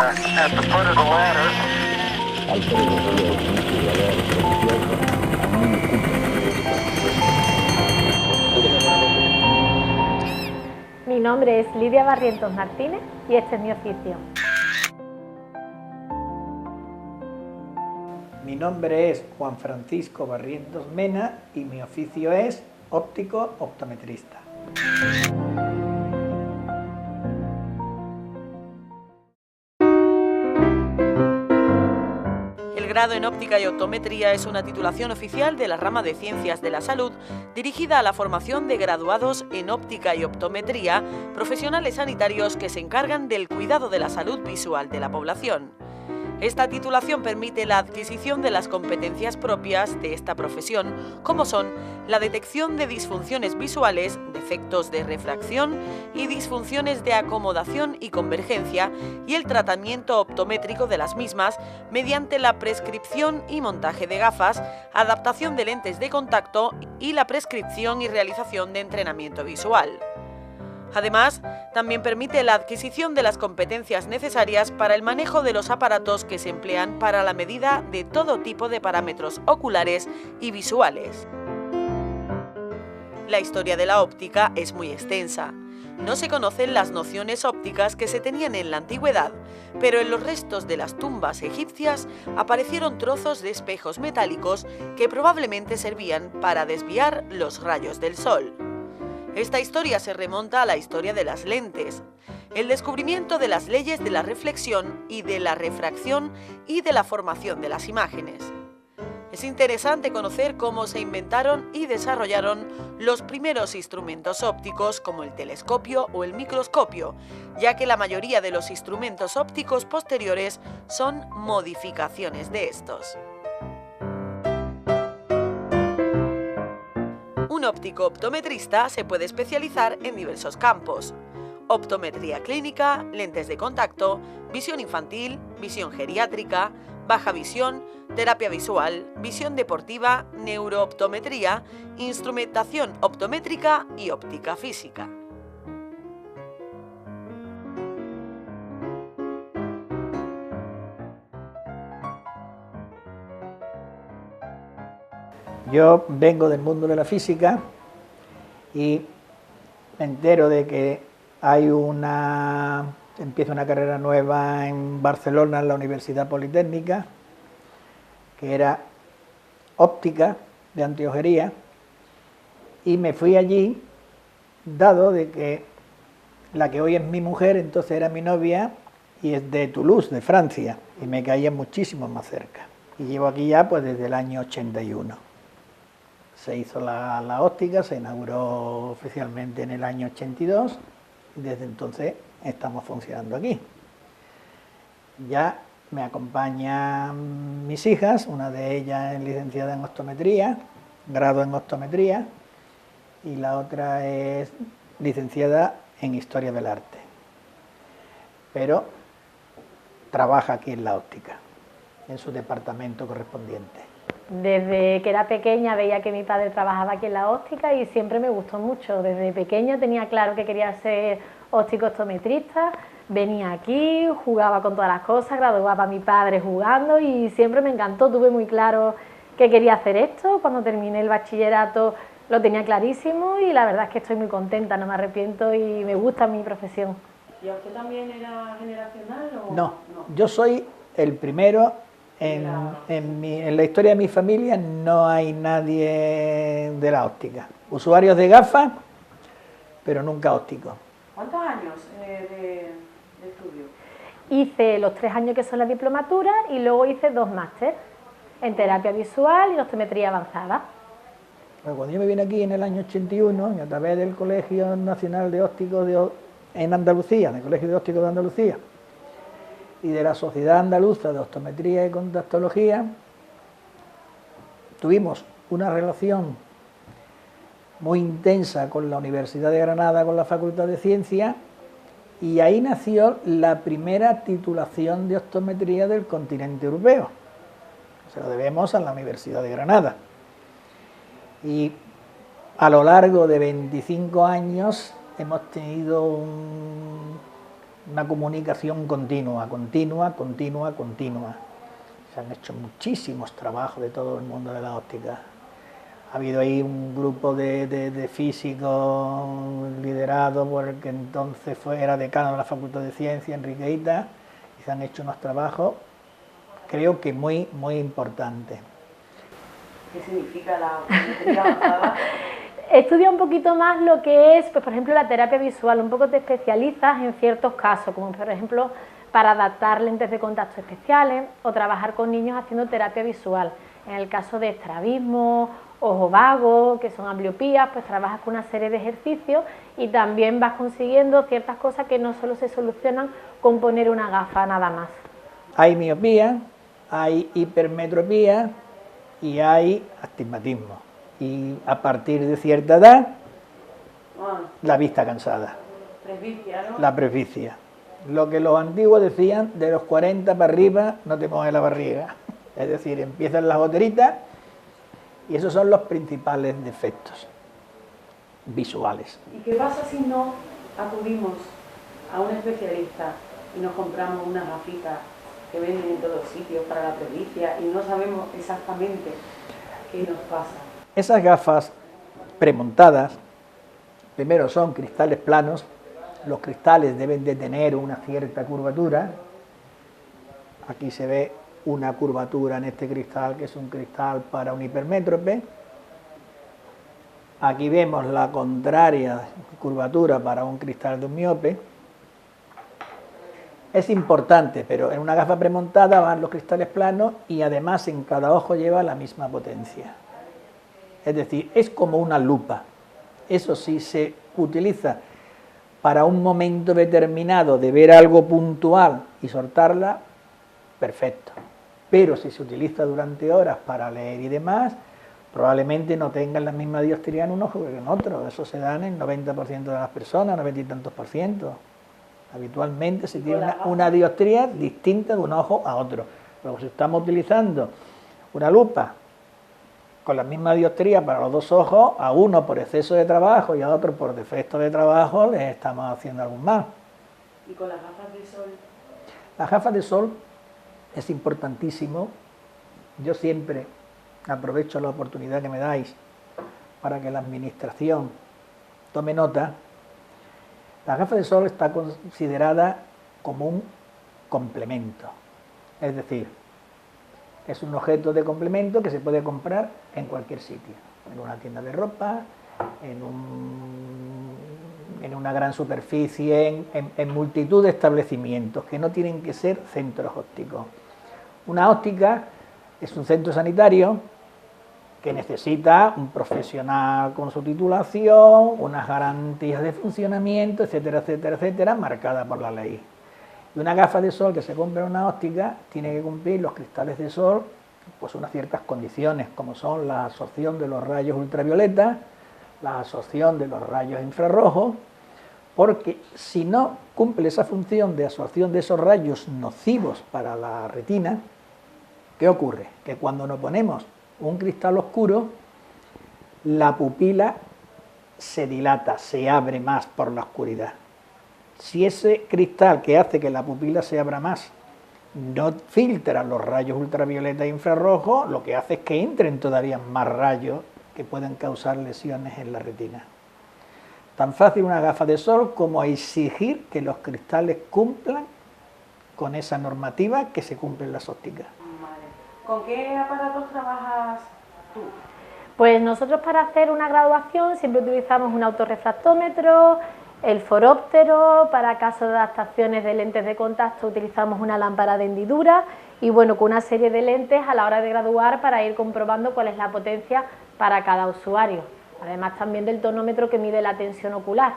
at the foot of the ladder. Mi nombre es Lidia Barrientos Martínez y este es mi oficio. Mi nombre es Juan Francisco Barrientos Mena y mi oficio es óptico optometrista. El grado en óptica y optometría es una titulación oficial de la rama de Ciencias de la Salud dirigida a la formación de graduados en óptica y optometría, profesionales sanitarios que se encargan del cuidado de la salud visual de la población. Esta titulación permite la adquisición de las competencias propias de esta profesión, como son la detección de disfunciones visuales, defectos de refracción y disfunciones de acomodación y convergencia, y el tratamiento optométrico de las mismas mediante la prescripción y montaje de gafas, adaptación de lentes de contacto y la prescripción y realización de entrenamiento visual. Además, también permite la adquisición de las competencias necesarias para el manejo de los aparatos que se emplean para la medida de todo tipo de parámetros oculares y visuales. La historia de la óptica es muy extensa. No se conocen las nociones ópticas que se tenían en la antigüedad, pero en los restos de las tumbas egipcias aparecieron trozos de espejos metálicos que probablemente servían para desviar los rayos del sol. Esta historia se remonta a la historia de las lentes, el descubrimiento de las leyes de la reflexión y de la refracción y de la formación de las imágenes. Es interesante conocer cómo se inventaron y desarrollaron los primeros instrumentos ópticos como el telescopio o el microscopio, ya que la mayoría de los instrumentos ópticos posteriores son modificaciones de estos. Un óptico optometrista se puede especializar en diversos campos: optometría clínica, lentes de contacto, visión infantil, visión geriátrica, baja visión, terapia visual, visión deportiva, neurooptometría, instrumentación optométrica y óptica física. Yo vengo del mundo de la física y me entero de que empieza una carrera nueva en Barcelona, en la Universidad Politécnica, que era óptica de anteojería, y me fui allí, dado de que la que hoy es mi mujer, entonces era mi novia, y es de Toulouse, de Francia, y me caía muchísimo más cerca. Y llevo aquí ya pues desde el año 81. Se hizo la óptica, se inauguró oficialmente en el año 82 y desde entonces estamos funcionando aquí. Ya me acompañan mis hijas, una de ellas es licenciada en optometría, grado en optometría, y la otra es licenciada en Historia del Arte. Pero trabaja aquí en la óptica, en su departamento correspondiente. Desde que era pequeña veía que mi padre trabajaba aquí en la óptica y siempre me gustó mucho. Desde pequeña tenía claro que quería ser óptico optometrista, venía aquí, jugaba con todas las cosas, graduaba a mi padre jugando y siempre me encantó. Tuve muy claro que quería hacer esto. Cuando terminé el bachillerato lo tenía clarísimo y la verdad es que estoy muy contenta, no me arrepiento y me gusta mi profesión. ¿Y a usted también era generacional o...? No, yo soy el primero. En la historia de mi familia no hay nadie de la óptica. Usuarios de gafas, pero nunca ópticos. ¿Cuántos años de estudio? Hice los 3 años que son la diplomatura y luego hice 2 másteres en terapia visual y optometría avanzada. Bueno, cuando yo me vine aquí en el año 81, y a través del Colegio Nacional de Ópticos en Andalucía, del Colegio de Ópticos de Andalucía, y de la Sociedad Andaluza de Optometría y Contactología, tuvimos una relación muy intensa con la Universidad de Granada, con la Facultad de Ciencias, y ahí nació la primera titulación de optometría del continente europeo. Se lo debemos a la Universidad de Granada. Y a lo largo de 25 años hemos tenido una comunicación continua. Se han hecho muchísimos trabajos de todo el mundo de la óptica. Ha habido ahí un grupo de físicos liderado por el que entonces era decano de la Facultad de Ciencias, Enrique Ita, y se han hecho unos trabajos, creo que muy importantes. ¿Qué significa la optometría avanzada? Estudia un poquito más lo que es, pues, por ejemplo, la terapia visual. Un poco te especializas en ciertos casos, como por ejemplo para adaptar lentes de contacto especiales o trabajar con niños haciendo terapia visual. En el caso de estrabismo, ojo vago, que son ambliopías, pues trabajas con una serie de ejercicios y también vas consiguiendo ciertas cosas que no solo se solucionan con poner una gafa nada más. Hay miopía, hay hipermetropía y hay astigmatismo. Y a partir de cierta edad, la vista cansada, Presbicia, ¿no? la presbicia. Lo que los antiguos decían, de los 40 para arriba no te mueve la barriga. Es decir, empiezan las goteritas y esos son los principales defectos visuales. ¿Y qué pasa si no acudimos a un especialista y nos compramos unas gafitas que venden en todos sitios para la presbicia y no sabemos exactamente qué nos pasa? Esas gafas premontadas, primero son cristales planos, los cristales deben de tener una cierta curvatura. Aquí se ve una curvatura en este cristal, que es un cristal para un hipermétrope. Aquí vemos la contraria curvatura para un cristal de un miope. Es importante, pero en una gafa premontada van los cristales planos y además en cada ojo lleva la misma potencia. Es decir, es como una lupa. Eso sí se utiliza para un momento determinado de ver algo puntual y soltarla, perfecto. Pero si se utiliza durante horas para leer y demás, probablemente no tengan la misma dioptría en un ojo que en otro. Eso se da en el 90% de las personas, 90 y tantos por ciento. Habitualmente se tiene una dioptría distinta de un ojo a otro. Luego, si estamos utilizando una lupa con la misma dioptría para los dos ojos, a uno por exceso de trabajo y a otro por defecto de trabajo, les estamos haciendo algún mal. ¿Y con las gafas de sol? Las gafas de sol es importantísimo. Yo siempre aprovecho la oportunidad que me dais para que la administración tome nota. La gafa de sol está considerada como un complemento, es decir, es un objeto de complemento que se puede comprar en cualquier sitio, en una tienda de ropa, en una gran superficie, en multitud de establecimientos que no tienen que ser centros ópticos. Una óptica es un centro sanitario que necesita un profesional con su titulación, unas garantías de funcionamiento, etcétera, etcétera, etcétera, marcada por la ley. Y una gafa de sol que se compra en una óptica tiene que cumplir los cristales de sol, pues unas ciertas condiciones, como son la absorción de los rayos ultravioleta, la absorción de los rayos infrarrojos, porque si no cumple esa función de absorción de esos rayos nocivos para la retina, ¿qué ocurre? Que cuando nos ponemos un cristal oscuro, la pupila se dilata, se abre más por la oscuridad. Si ese cristal que hace que la pupila se abra más no filtra los rayos ultravioleta e infrarrojos, lo que hace es que entren todavía más rayos que pueden causar lesiones en la retina. Tan fácil una gafa de sol como exigir que los cristales cumplan con esa normativa que se cumple en las ópticas. Vale. ¿Con qué aparatos trabajas tú? Pues nosotros para hacer una graduación siempre utilizamos un autorrefractómetro, el foróptero, para caso de adaptaciones de lentes de contacto utilizamos una lámpara de hendidura y bueno, con una serie de lentes a la hora de graduar para ir comprobando cuál es la potencia para cada usuario. Además también del tonómetro que mide la tensión ocular.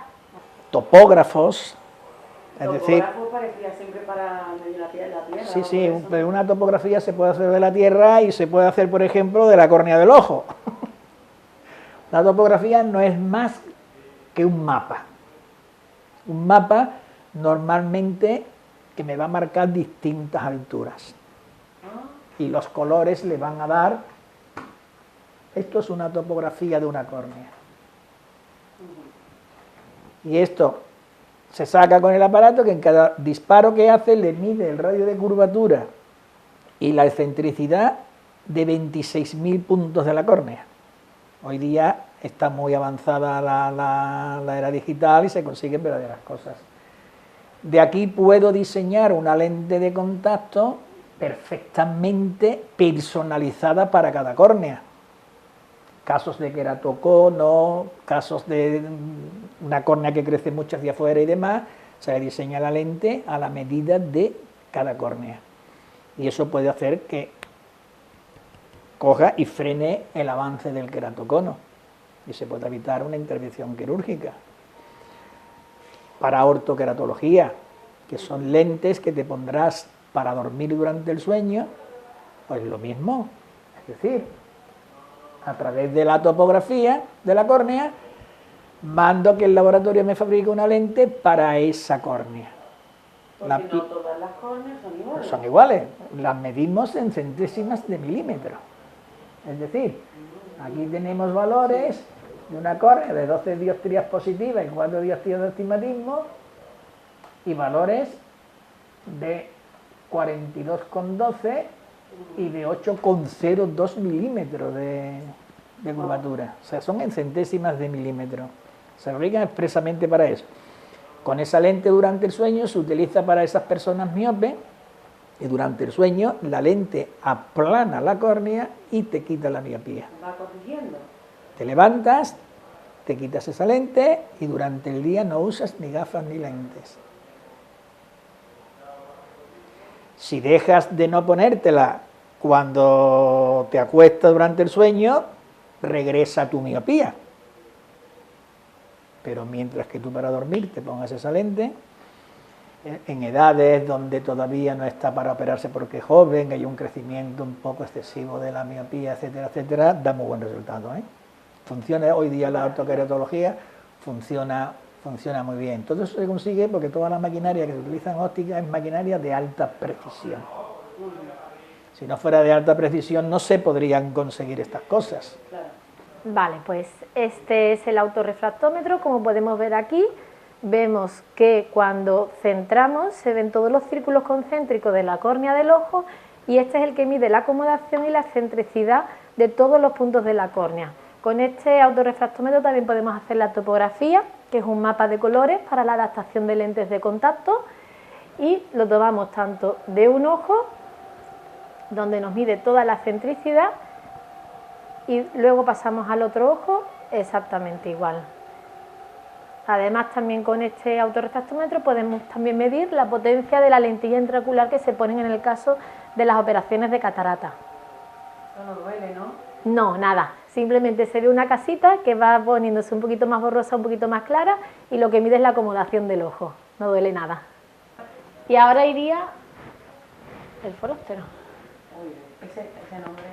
Topógrafos, es decir... Topógrafo parecía siempre para medir la Tierra. Sí, sí, una topografía se puede hacer de la Tierra y se puede hacer, por ejemplo, de la córnea del ojo. La topografía no es más que un mapa. Un mapa normalmente que me va a marcar distintas alturas. Y los colores le van a dar... Esto es una topografía de una córnea. Y esto se saca con el aparato que en cada disparo que hace le mide el radio de curvatura y la excentricidad de 26.000 puntos de la córnea. Hoy día está muy avanzada la era digital y se consiguen verdaderas cosas. De aquí puedo diseñar una lente de contacto perfectamente personalizada para cada córnea. Casos de queratocono, casos de una córnea que crece mucho hacia afuera y demás, se diseña la lente a la medida de cada córnea. Y eso puede hacer que coja y frene el avance del queratocono y se puede evitar una intervención quirúrgica. Para ortoqueratología, que son lentes que te pondrás para dormir durante el sueño, pues lo mismo, es decir, a través de la topografía de la córnea, mando que el laboratorio me fabrique una lente para esa córnea. Porque no todas las córneas son iguales. Son iguales, las medimos en centésimas de milímetro. Es decir, aquí tenemos valores de una córnea de 12 dioptrías positivas y 4 dioptrías de astigmatismo y valores de 42,12 y de 8,02 milímetros de curvatura. O sea, son en centésimas de milímetro. Se fabrican expresamente para eso. Con esa lente durante el sueño se utiliza para esas personas miopes y durante el sueño la lente aplana la córnea y te quita la miopía. Va corrigiendo. Te levantas, te quitas esa lente y durante el día no usas ni gafas ni lentes. Si dejas de no ponértela cuando te acuestas durante el sueño, regresa tu miopía. Pero mientras que tú para dormir te pongas esa lente, en edades donde todavía no está para operarse porque es joven, hay un crecimiento un poco excesivo de la miopía, etcétera, etcétera, da muy buen resultado, ¿eh? Funciona hoy día la ortoqueratología, funciona muy bien. Todo eso se consigue porque toda la maquinaria que se utiliza en óptica es maquinaria de alta precisión. Si no fuera de alta precisión no se podrían conseguir estas cosas. Vale, pues este es el autorrefractómetro. Como podemos ver aquí, vemos que cuando centramos se ven todos los círculos concéntricos de la córnea del ojo y este es el que mide la acomodación y la excentricidad de todos los puntos de la córnea. Con este autorrefractómetro también podemos hacer la topografía, que es un mapa de colores para la adaptación de lentes de contacto, y lo tomamos tanto de un ojo, donde nos mide toda la excentricidad, y luego pasamos al otro ojo exactamente igual. Además, también con este autorrefractómetro podemos también medir la potencia de la lentilla intraocular que se ponen en el caso de las operaciones de catarata. Eso no duele, ¿no? No, nada, simplemente se ve una casita que va poniéndose un poquito más borrosa, un poquito más clara y lo que mide es la acomodación del ojo, no duele nada. Y ahora iría el foróptero. Uy, ese nombre.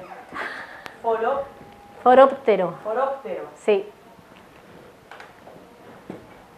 Foróptero. Foróptero. Sí.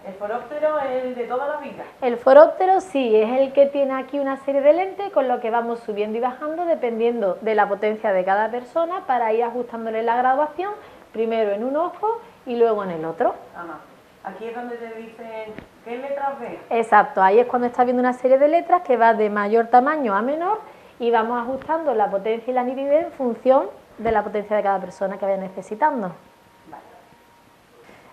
¿El foróptero es el de toda la vida? El foróptero sí, es el que tiene aquí una serie de lentes con lo que vamos subiendo y bajando dependiendo de la potencia de cada persona para ir ajustándole la graduación, primero en un ojo y luego en el otro. Ajá. Aquí es donde te dicen qué letras ves. Exacto, ahí es cuando estás viendo una serie de letras que va de mayor tamaño a menor y vamos ajustando la potencia y la nitidez en función de la potencia de cada persona que vaya necesitando.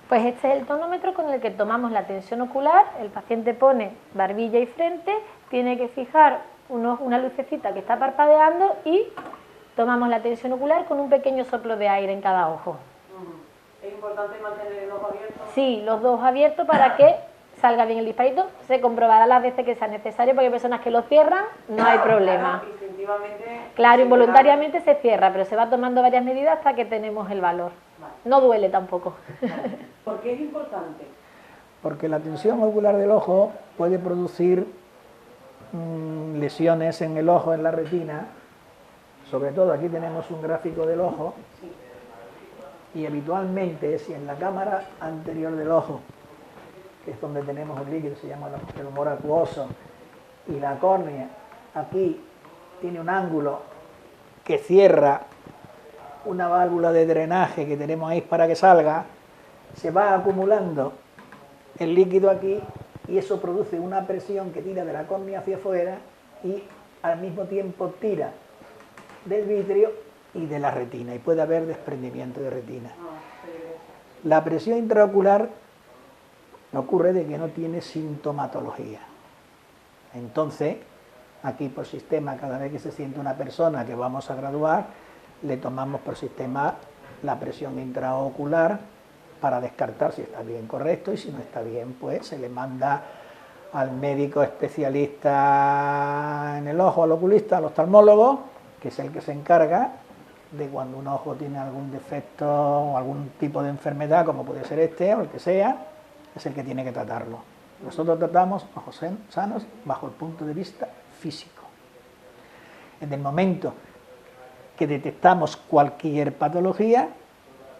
Pues este es el tonómetro con el que tomamos la tensión ocular. El paciente pone barbilla y frente, tiene que fijar una lucecita que está parpadeando y tomamos la tensión ocular con un pequeño soplo de aire en cada ojo. ¿Es importante mantener el ojo abierto? Sí, los dos abiertos para que salga bien el disparito. Se comprobará las veces que sea necesario porque hay personas que lo cierran, no hay problema. Claro, involuntariamente se cierra, pero se va tomando varias medidas hasta que tenemos el valor. No duele tampoco. ¿Por qué es importante? Porque la tensión ocular del ojo puede producir lesiones en el ojo, en la retina. Sobre todo aquí tenemos un gráfico del ojo y habitualmente si en la cámara anterior del ojo, que es donde tenemos el líquido, se llama el humor acuoso, y la córnea aquí tiene un ángulo que cierra una válvula de drenaje que tenemos ahí para que salga, se va acumulando el líquido aquí y eso produce una presión que tira de la córnea hacia afuera y al mismo tiempo tira del vitrio y de la retina, y puede haber desprendimiento de retina. La presión intraocular ocurre de que no tiene sintomatología. Entonces, aquí por sistema, cada vez que se siente una persona que vamos a graduar, le tomamos por sistema la presión intraocular para descartar si está bien, correcto, y si no está bien, pues se le manda al médico especialista en el ojo, al oculista, al oftalmólogo, que es el que se encarga de cuando un ojo tiene algún defecto o algún tipo de enfermedad, como puede ser este o el que sea, es el que tiene que tratarlo. Nosotros tratamos ojos sanos bajo el punto de vista físico. En el momento que detectamos cualquier patología,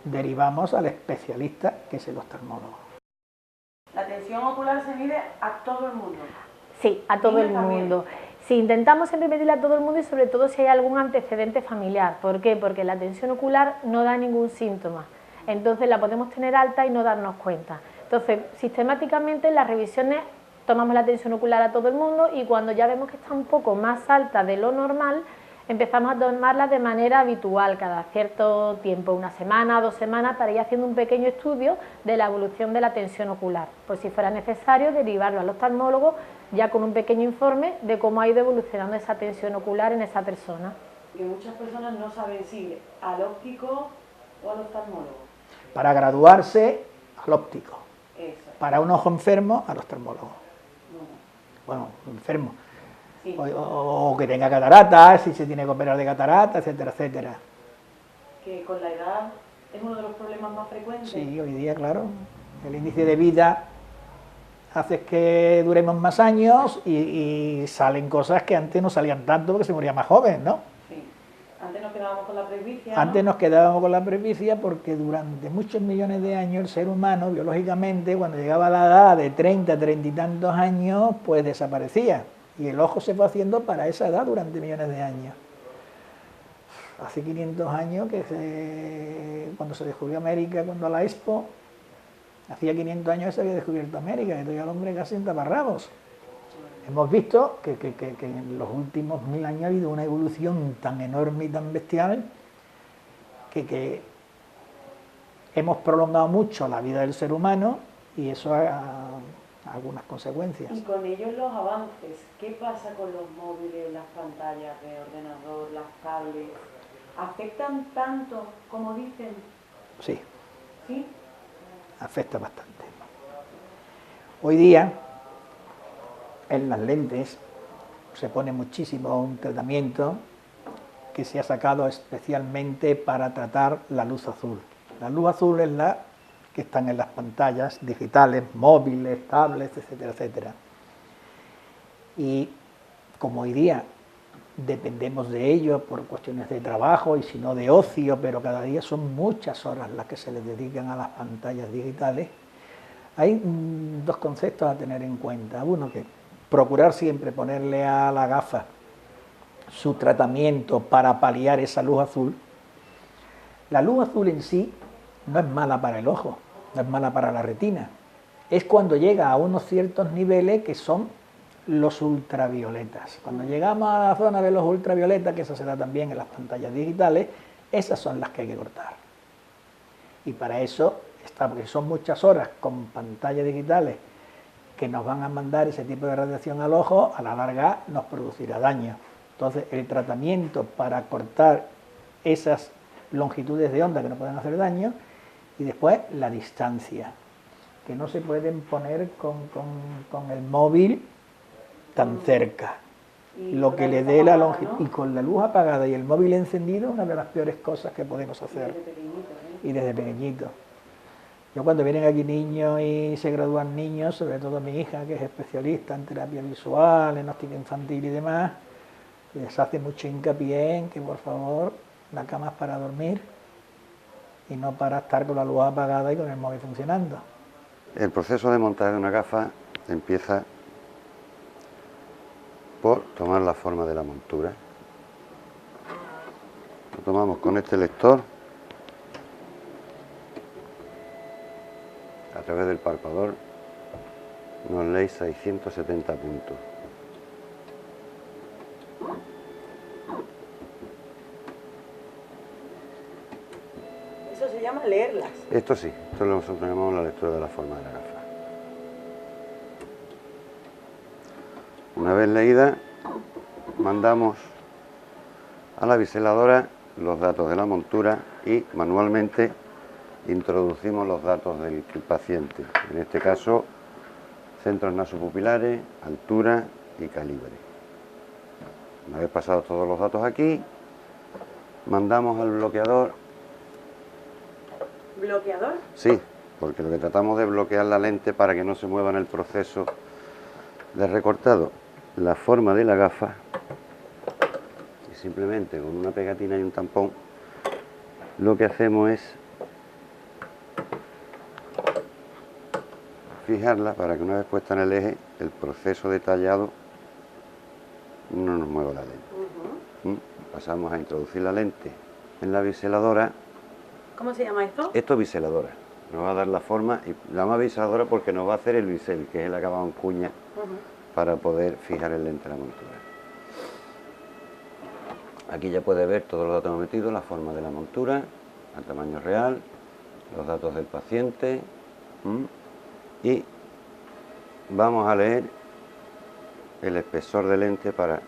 derivamos al especialista, que es el oftalmólogo. ¿La tensión ocular se mide a todo el mundo? Sí, a todo el mundo. Sí, intentamos siempre medirla a todo el mundo y sobre todo si hay algún antecedente familiar. ¿Por qué? Porque la tensión ocular no da ningún síntoma. Entonces la podemos tener alta y no darnos cuenta. Entonces, sistemáticamente en las revisiones tomamos la tensión ocular a todo el mundo y cuando ya vemos que está un poco más alta de lo normal, empezamos a tomarla de manera habitual, cada cierto tiempo, una semana, 2 semanas, para ir haciendo un pequeño estudio de la evolución de la tensión ocular. Por si fuera necesario, derivarlo al oftalmólogo ya con un pequeño informe de cómo ha ido evolucionando esa tensión ocular en esa persona. Que muchas personas no saben si ir al óptico o al oftalmólogo. Para graduarse, al óptico. Eso. Para un ojo enfermo, al oftalmólogo. Bueno, enfermo. Sí. O que tenga cataratas, si se tiene que operar de cataratas, etcétera, etcétera. Que con la edad es uno de los problemas más frecuentes. Sí, hoy día, claro, el índice de vida hace que duremos más años y salen cosas que antes no salían tanto porque se moría más joven, ¿no? Sí. Antes nos quedábamos con la presbicia, Antes ¿no? nos quedábamos con la presbicia porque durante muchos millones de años el ser humano, biológicamente, cuando llegaba a la edad de 30, 30 y tantos años, pues desaparecía. Y el ojo se fue haciendo para esa edad durante millones de años. Hace 500 años, cuando se descubrió América, cuando la Expo, hacía 500 años se había descubierto América, y todavía el hombre casi en taparrabos. Hemos visto que en los últimos 1000 años ha habido una evolución tan enorme y tan bestial que hemos prolongado mucho la vida del ser humano y eso ha algunas consecuencias. Y con ellos los avances. ¿Qué pasa con los móviles, las pantallas de ordenador, las tablets? ¿Afectan tanto como dicen? Sí. ¿Sí? Afecta bastante. Hoy día, en las lentes, se pone muchísimo un tratamiento que se ha sacado especialmente para tratar la luz azul. La luz azul es la que están en las pantallas digitales, móviles, tablets, etcétera, etcétera. Y como hoy día dependemos de ello por cuestiones de trabajo y si no de ocio, pero cada día son muchas horas las que se les dedican a las pantallas digitales, hay 2 conceptos a tener en cuenta. Uno, que procurar siempre ponerle a la gafa su tratamiento para paliar esa luz azul. La luz azul en sí no es mala para el ojo, no es mala para la retina. Es cuando llega a unos ciertos niveles que son los ultravioletas. Cuando llegamos a la zona de los ultravioletas, que eso se da también en las pantallas digitales, esas son las que hay que cortar. Y para eso está, porque son muchas horas con pantallas digitales que nos van a mandar ese tipo de radiación al ojo, a la larga nos producirá daño. Entonces, el tratamiento para cortar esas longitudes de onda que nos pueden hacer daño, y después la distancia, que no se pueden poner con el móvil tan cerca, lo que le dé la longitud, ¿no? Y con la luz apagada y el móvil encendido, una de las peores cosas que podemos hacer. Y desde pequeñito. Yo cuando vienen aquí niños y se gradúan niños, sobre todo mi hija, que es especialista en terapia visual, en óptica infantil y demás, les hace mucho hincapié en que por favor la cama es para dormir y no para estar con la luz apagada y con el móvil funcionando. El proceso de montar una gafa empieza por tomar la forma de la montura. Lo tomamos con este lector a través del palpador Norley 670 puntos. Eso se llama leerlas. Esto sí, esto lo nosotros llamamos la lectura de la forma de la gafa. Una vez leída, mandamos a la biseladora los datos de la montura y manualmente introducimos los datos del paciente. En este caso, centros nasopupilares, altura y calibre. Una vez pasados todos los datos aquí, mandamos al bloqueador. ¿Bloqueador? Sí, porque lo que tratamos de bloquear la lente para que no se mueva en el proceso de recortado la forma de la gafa, y simplemente con una pegatina y un tampón lo que hacemos es fijarla para que una vez puesta en el eje el proceso de tallado no nos mueva la lente. Pasamos a introducir la lente en la biseladora. ¿Cómo se llama esto? Esto es biseladora, nos va a dar la forma, y la llama biseladora porque nos va a hacer el bisel, que es el acabado en cuña, para poder fijar el lente a la montura. Aquí ya puede ver todos los datos metidos, la forma de la montura, el tamaño real, los datos del paciente, y vamos a leer el espesor de lente para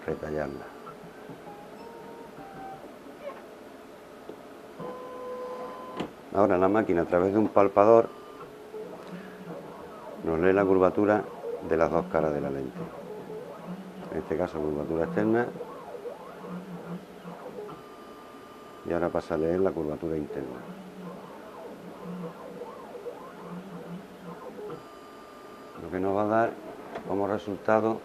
retallarla. Ahora la máquina, a través de un palpador, nos lee la curvatura de las dos caras de la lente. En este caso, curvatura externa. Y ahora pasa a leer la curvatura interna. Lo que nos va a dar como resultado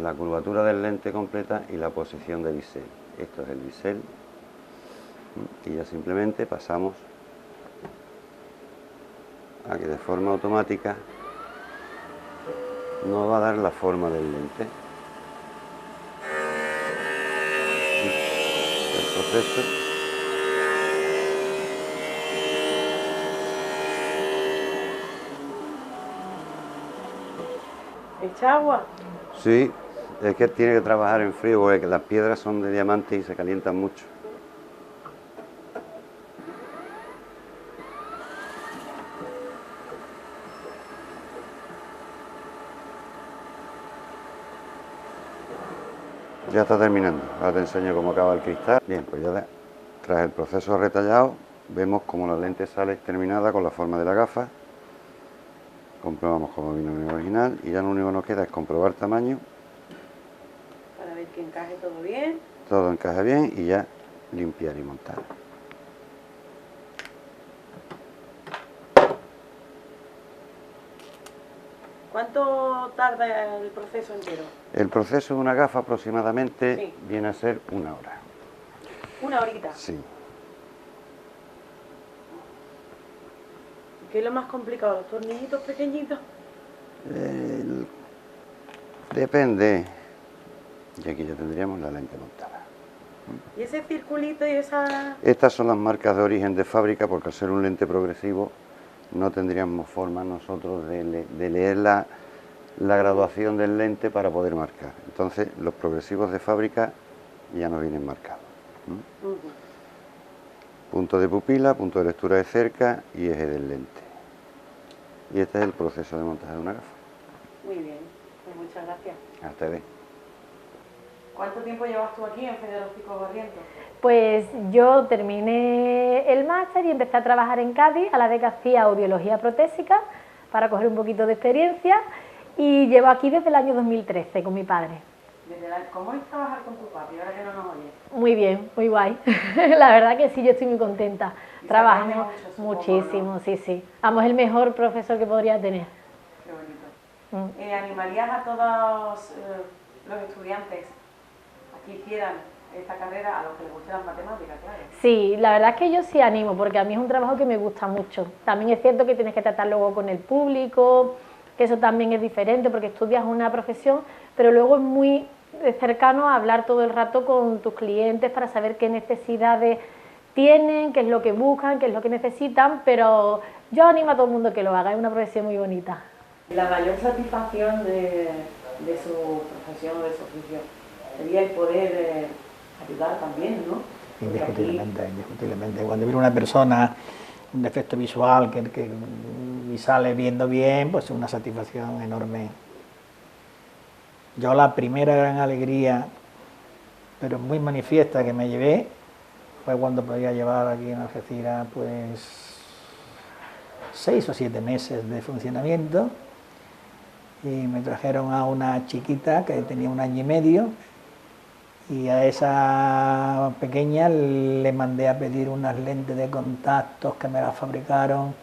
la curvatura del lente completa y la posición de bisel. Esto es el bisel. Y ya simplemente pasamos a que de forma automática nos va a dar la forma del lente. El proceso ¿Echa agua? sí, es que tiene que trabajar en frío porque las piedras son de diamante y se calientan mucho. Ya está terminando, ahora te enseño cómo acaba el cristal. Bien, pues ya tras el proceso retallado, vemos cómo la lente sale terminada con la forma de la gafa. Comprobamos cómo vino el original y ya lo único que nos queda es comprobar tamaño. Para ver que encaje todo bien. Todo encaja bien y ya limpiar y montar. ¿Cuánto tarda el proceso entero? El proceso de una gafa aproximadamente Sí. viene a ser 1 hora. ¿Una horita? Sí. ¿Qué es lo más complicado? ¿Los tornillitos pequeñitos? Depende. Y aquí ya tendríamos la lente montada. ¿Y ese circulito y esa...? Estas son las marcas de origen de fábrica porque al ser un lente progresivo no tendríamos forma nosotros de leer la graduación del lente para poder marcar. Entonces los progresivos de fábrica ya no vienen marcados. Punto de pupila, punto de lectura de cerca y eje del lente. Y este es el proceso de montaje de una gafa. Muy bien, pues muchas gracias. A ustedes. ¿Cuánto tiempo llevas tú aquí en Federo Cico Barrientos? Pues yo terminé el máster y empecé a trabajar en Cádiz, a la vez que hacía audiología protésica, para coger un poquito de experiencia, y llevo aquí desde el año 2013 con mi padre. ¿Cómo es trabajar con tu papi ahora que no nos oyes? Muy bien, muy guay. La verdad que sí, yo estoy muy contenta. Y Trabajamos se aprende mucho, supongo, muchísimo, ¿no? sí, sí. Vamos, el mejor profesor que podría tener. Qué bonito. ¿Animarías a todos los estudiantes a que hicieran esta carrera, a los que les gusten las matemáticas, claro? Sí, la verdad es que yo sí animo, porque a mí es un trabajo que me gusta mucho. También es cierto que tienes que tratar luego con el público, que eso también es diferente, porque estudias una profesión, pero luego es muy cercano a hablar todo el rato con tus clientes para saber qué necesidades tienen, qué es lo que buscan, qué es lo que necesitan, pero Yo animo a todo el mundo que lo haga, es una profesión muy bonita. La mayor satisfacción de su profesión o de su oficio sería el poder ayudar también, ¿no? Indiscutiblemente, indiscutiblemente. Cuando viene una persona, un defecto visual y sale viendo bien, pues es una satisfacción enorme. Yo la primera gran alegría, pero muy manifiesta, que me llevé, fue cuando podía llevar aquí en Algeciras pues 6 o 7 meses de funcionamiento, y me trajeron a una chiquita que tenía 1 año y medio, y a esa pequeña le mandé a pedir unas lentes de contactos que me las fabricaron.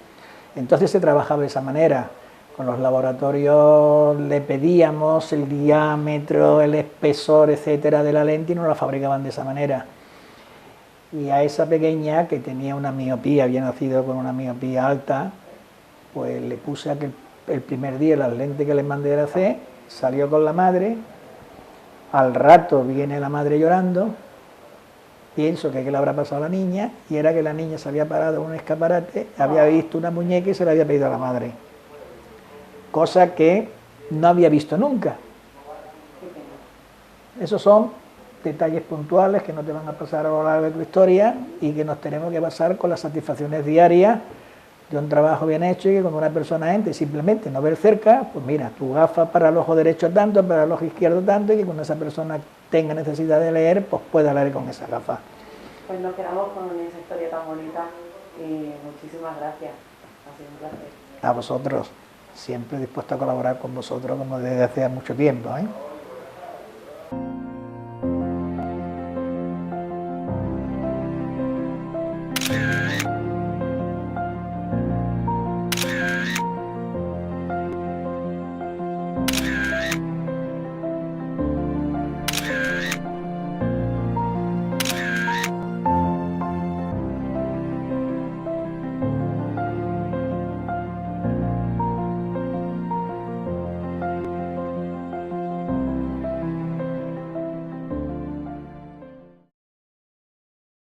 Entonces se trabajaba de esa manera. Con los laboratorios le pedíamos el diámetro, el espesor, etcétera, de la lente, y nos la fabricaban de esa manera. Y a esa pequeña, que tenía una miopía, había nacido con una miopía alta, pues le puse a que el primer día las lentes que le mandé a hacer, salió con la madre. Al rato viene la madre llorando, pienso que qué le habrá pasado a la niña, y era que la niña se había parado en un escaparate, había visto una muñeca y se la había pedido a la madre. Cosa que no había visto nunca. Esos son detalles puntuales que no te van a pasar a lo largo de tu historia y que nos tenemos que pasar con las satisfacciones diarias de un trabajo bien hecho, y que cuando una persona entre simplemente no ver cerca, pues mira, tu gafa para el ojo derecho tanto, para el ojo izquierdo tanto, y que cuando esa persona tenga necesidad de leer, pues pueda leer con esa gafa. Pues nos quedamos con esa historia tan bonita y muchísimas gracias. Ha sido un placer. A vosotros, siempre dispuesto a colaborar con vosotros como desde hace mucho tiempo, ¿eh?